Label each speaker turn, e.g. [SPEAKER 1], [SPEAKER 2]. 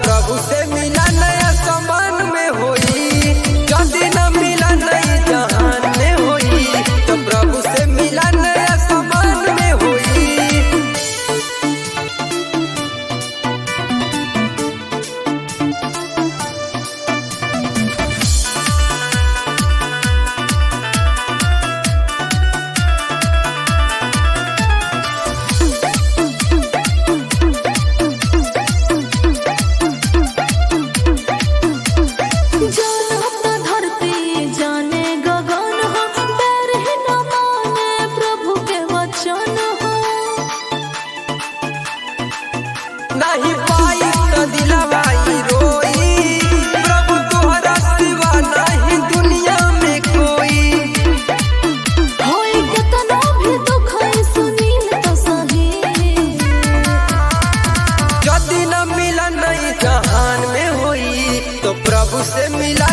[SPEAKER 1] प्रभु से मिला नया समान में होई, जल्दी न मिला नई जहान में होई, तो प्रभु से मिला नया समान में होई। नहीं पाई तो दिलवाई रोई, प्रभु तोहरा सिवा नहीं दुनिया में कोई।
[SPEAKER 2] होई कितना भी दुख है सुनील तो सही,
[SPEAKER 1] जल्दी न मिला नई जहान में होई, तो प्रभु से मिला